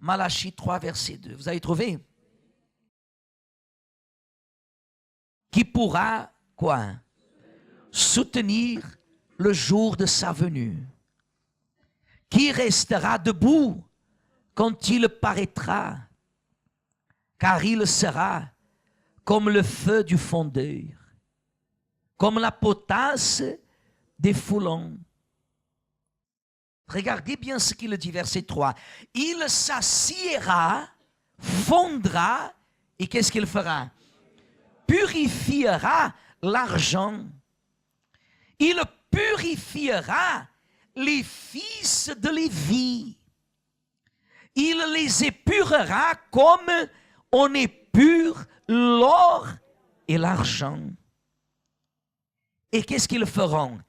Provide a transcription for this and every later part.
Malachie 3, verset 2. Vous avez trouvé? Qui pourra, quoi? Soutenir le jour de sa venue. Qui restera debout quand il paraîtra, car il sera comme le feu du fondeur, comme la potasse des foulons. Regardez bien ce qu'il dit, verset 3. Il s'assiera, fondra, et qu'est-ce qu'il fera? Purifiera l'argent. Il purifiera les fils de Lévi. Il les épurera comme on épure l'or et l'argent. Et qu'est-ce qu'ils feront?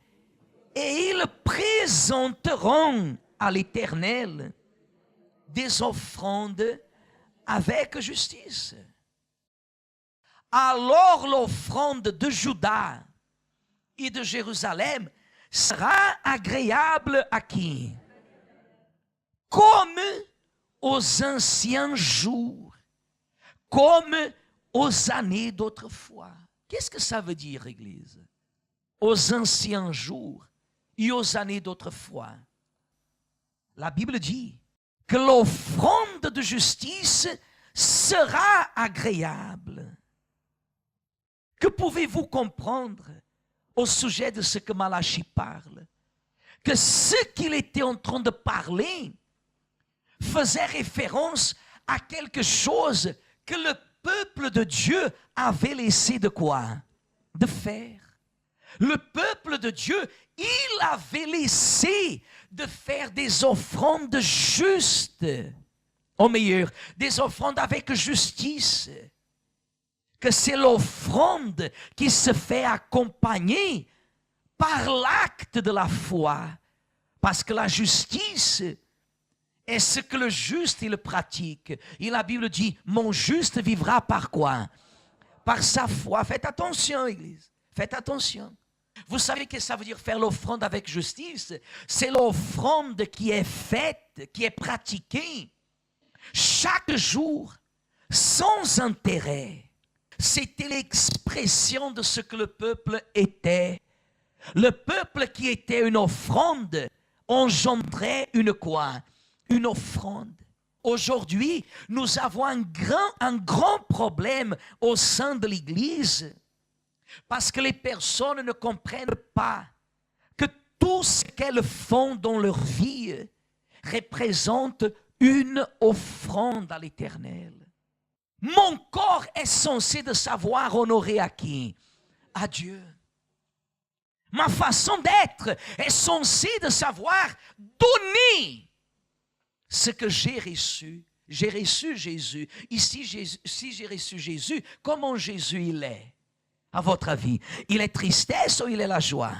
Et ils présenteront à l'Éternel des offrandes avec justice. Alors l'offrande de Juda et de Jérusalem sera agréable à qui? Comme aux anciens jours, comme aux années d'autrefois. Qu'est-ce que ça veut dire, Église? Aux anciens jours et aux années d'autrefois. La Bible dit que l'offrande de justice sera agréable. Que pouvez-vous comprendre au sujet de ce que Malachie parle? Que ce qu'il était en train de parler faisait référence à quelque chose que le peuple de Dieu avait laissé de quoi? De faire. Le peuple de Dieu, il avait laissé de faire des offrandes justes. Au meilleur, des offrandes avec justice. Que c'est l'offrande qui se fait accompagner par l'acte de la foi. Parce que la justice est ce que le juste il pratique. Et la Bible dit, mon juste vivra par quoi? Par sa foi. Faites attention, Église. Faites attention. Vous savez que ça veut dire faire l'offrande avec justice? C'est l'offrande qui est faite, qui est pratiquée chaque jour sans intérêt. C'était l'expression de ce que le peuple était. Le peuple qui était une offrande engendrait une quoi? Une offrande. Aujourd'hui, nous avons un grand problème au sein de l'Église parce que les personnes ne comprennent pas que tout ce qu'elles font dans leur vie représente une offrande à l'Éternel. Mon corps est censé de savoir honorer à qui? À Dieu. Ma façon d'être est censée de savoir donner ce que j'ai reçu. J'ai reçu Jésus. Ici, si j'ai reçu Jésus, comment Jésus il est? À votre avis, il est tristesse ou il est la joie?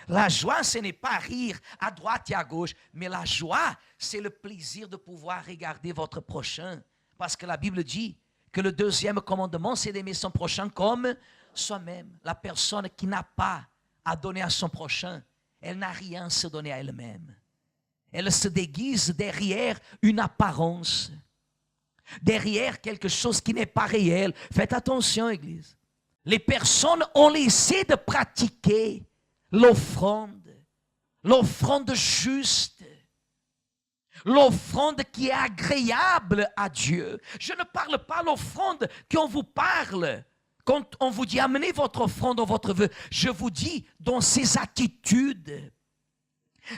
La joie, ce n'est pas rire à droite et à gauche, mais la joie, c'est le plaisir de pouvoir regarder votre prochain. Parce que la Bible dit que le deuxième commandement, c'est d'aimer son prochain comme soi-même. La personne qui n'a pas à donner à son prochain, elle n'a rien à se donner à elle-même. Elle se déguise derrière une apparence, derrière quelque chose qui n'est pas réel. Faites attention, Église. Les personnes ont laissé de pratiquer l'offrande juste, l'offrande qui est agréable à Dieu. Je ne parle pas l'offrande qu'on vous parle quand on vous dit amenez votre offrande ou votre vœu. Je vous dis dans ses attitudes,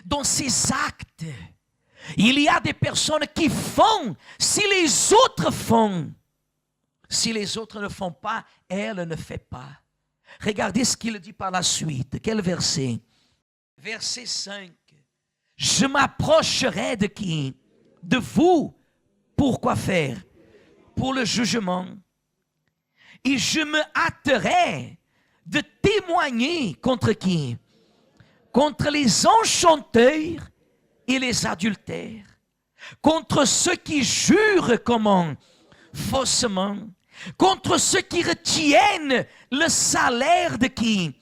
dans ses actes. Il y a des personnes qui font si les autres font. Si les autres ne font pas, elle ne fait pas. Regardez ce qu'il dit par la suite. Quel verset? Verset 5. Je m'approcherai de qui? De vous. Pour quoi faire? Pour le jugement. Et je me hâterai de témoigner contre qui? Contre les enchanteurs et les adultères. Contre ceux qui jurent comment? Faussement. Contre ceux qui retiennent le salaire de qui?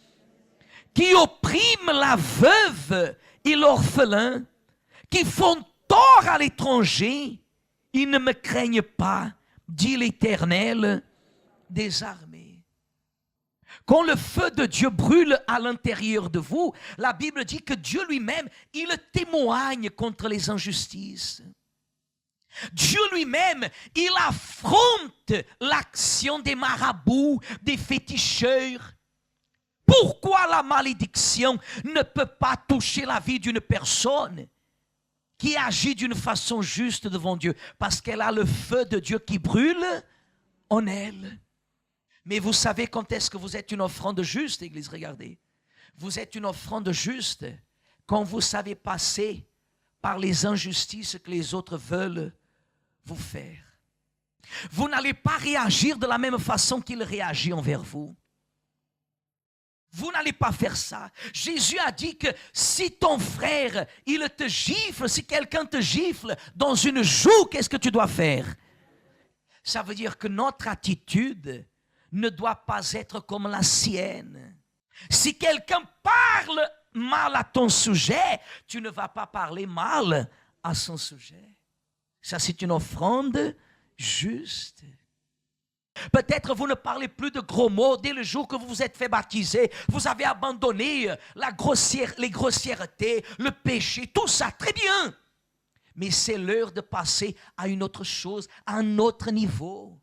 Qui oppriment la veuve et l'orphelin, qui font tort à l'étranger Ils ne me craignent pas, dit l'Éternel des armées. Quand le feu de Dieu brûle à l'intérieur de vous, la Bible dit que Dieu lui-même, il témoigne contre les injustices. Dieu lui-même, il affronte l'action des marabouts, des féticheurs. Pourquoi la malédiction ne peut pas toucher la vie d'une personne qui agit d'une façon juste devant Dieu? Parce qu'elle a le feu de Dieu qui brûle en elle. Mais vous savez quand est-ce que vous êtes une offrande juste, Église, regardez. Vous êtes une offrande juste quand vous savez passer par les injustices que les autres veulent vous faire. Vous n'allez pas réagir de la même façon qu'il réagit envers vous. Vous n'allez pas faire ça. Jésus a dit que si ton frère, il te gifle, si quelqu'un te gifle dans une joue, qu'est-ce que tu dois faire? Ça veut dire que notre attitude ne doit pas être comme la sienne. Si quelqu'un parle mal à ton sujet, tu ne vas pas parler mal à son sujet. Ça, c'est une offrande juste. Peut-être vous ne parlez plus de gros mots dès le jour que vous vous êtes fait baptiser. Vous avez abandonné les grossièretés, le péché, tout ça, très bien. Mais c'est l'heure de passer à une autre chose, à un autre niveau.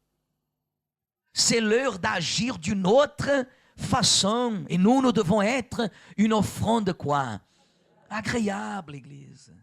C'est l'heure d'agir d'une autre façon. Et nous devons être une offrande quoi? Agréable, Église.